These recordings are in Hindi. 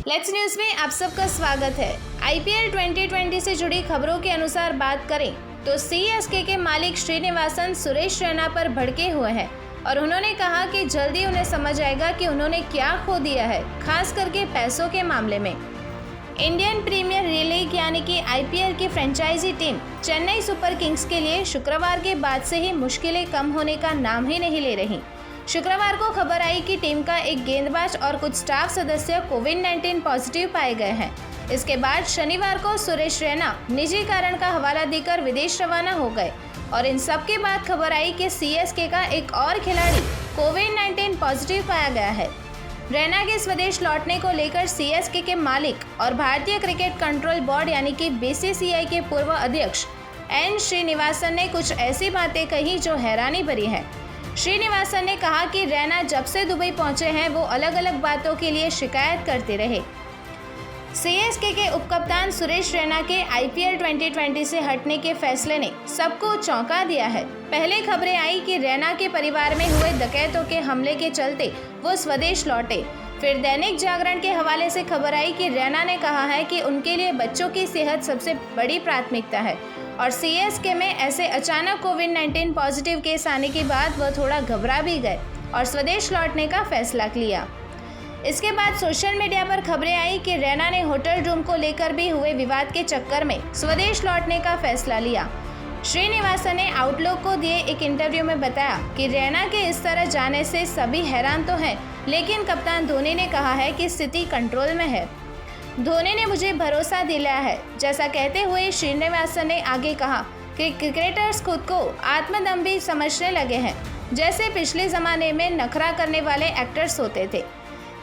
लेट्स न्यूज में आप सबका स्वागत है। आईपीएल 2020 से जुड़ी खबरों के अनुसार बात करें तो सीएसके के मालिक श्रीनिवासन सुरेश रैना पर भड़के हुए हैं और उन्होंने कहा कि जल्दी उन्हें समझ आएगा कि उन्होंने क्या खो दिया है, खास करके पैसों के मामले में। इंडियन प्रीमियर लीग यानी कि आईपीएल की franchise team Chennai Super Kings के लिए शुक्रवार के बाद से ही मुश्किलें कम होने का नाम ही नहीं ले रही। शुक्रवार को खबर आई कि टीम का एक गेंदबाज और कुछ स्टाफ सदस्य कोविड-19 पॉजिटिव पाए गए हैं। इसके बाद शनिवार को सुरेश रैना निजी कारण का हवाला देकर विदेश रवाना हो गए और इन सब के बाद खबर आई कि सीएसके का एक और खिलाड़ी कोविड-19 पॉजिटिव पाया गया है। रैना के स्वदेश लौटने को लेकर सीएसके के मालिक और भारतीय क्रिकेट कंट्रोल बोर्ड यानी कि बीसीसीआई के पूर्व अध्यक्ष एन श्रीनिवासन ने कुछ ऐसी बातें कही जो हैरानी भरी है। श्रीनिवासन ने कहा कि रैना जब से दुबई पहुंचे हैं वो अलग अलग बातों के लिए शिकायत करते रहे। सीएसके के उपकप्तान सुरेश रैना के आईपीएल 2020 से हटने के फैसले ने सबको चौंका दिया है। पहले खबरें आई कि रैना के परिवार में हुए डकैतों के हमले के चलते वो स्वदेश लौटे। फिर दैनिक जागरण के हवाले से खबर आई कि रैना ने कहा है कि उनके लिए बच्चों की सेहत सबसे बड़ी प्राथमिकता है और सीएसके में ऐसे अचानक कोविड-19 पॉजिटिव केस आने के बाद वह थोड़ा घबरा भी गए और स्वदेश लौटने का फैसला लिया। इसके बाद सोशल मीडिया पर खबरें आई कि रैना ने होटल रूम को लेकर भी हुए विवाद के चक्कर में स्वदेश लौटने का फैसला लिया। श्रीनिवासन ने आउटलुक को दिए एक इंटरव्यू में बताया कि रैना के इस तरह जाने से सभी हैरान तो हैं, लेकिन कप्तान धोनी ने कहा है कि स्थिति कंट्रोल में है। धोनी ने मुझे भरोसा दिलाया है, जैसा कहते हुए श्रीनिवासन ने आगे कहा कि क्रिकेटर्स खुद को आत्मदम्भी समझने लगे हैं, जैसे पिछले ज़माने में नखरा करने वाले एक्टर्स होते थे।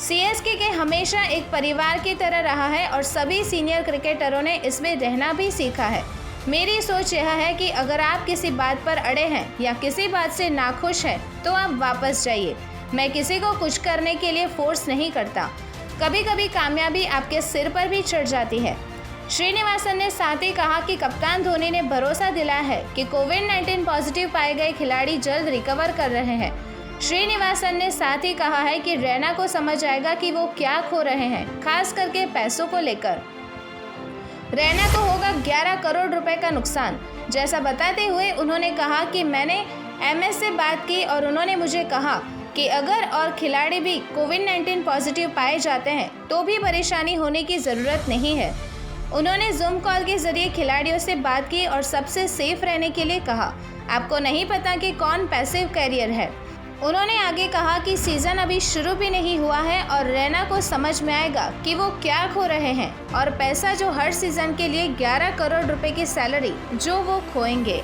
सीएसके के हमेशा एक परिवार की तरह रहा है और सभी सीनियर क्रिकेटरों ने इसमें रहना भी सीखा है। मेरी सोच यह है कि अगर आप किसी बात पर अड़े हैं या किसी बात से नाखुश हैं तो आप वापस जाइए। मैं किसी को कुछ करने के लिए फोर्स नहीं करता। कभी कभी कामयाबी आपके सिर पर भी चढ़ जाती है। श्रीनिवासन ने साथ ही कहा कि कप्तान धोनी ने भरोसा दिलाया है कि कोविड-19 पॉजिटिव पाए गए खिलाड़ी जल्द रिकवर कर रहे हैं। श्रीनिवासन ने साथ ही कहा है कि रैना को समझ आएगा कि वो क्या खो रहे हैं, खास करके पैसों को लेकर। रैना को होगा 11 करोड़ रुपए का नुकसान, जैसा बताते हुए उन्होंने कहा कि मैंने एमएस से बात की और उन्होंने मुझे कहा कि अगर और खिलाड़ी भी कोविड-19 पॉजिटिव पाए जाते हैं तो भी परेशानी होने की ज़रूरत नहीं है। उन्होंने जूम कॉल के जरिए खिलाड़ियों से बात की और सबसे सेफ रहने के लिए कहा। आपको नहीं पता कि कौन पैसिव कैरियर है। उन्होंने आगे कहा कि सीज़न अभी शुरू भी नहीं हुआ है और रैना को समझ में आएगा कि वो क्या खो रहे हैं और पैसा जो हर सीज़न के लिए 11 करोड़ रुपए की सैलरी जो वो खोएंगे।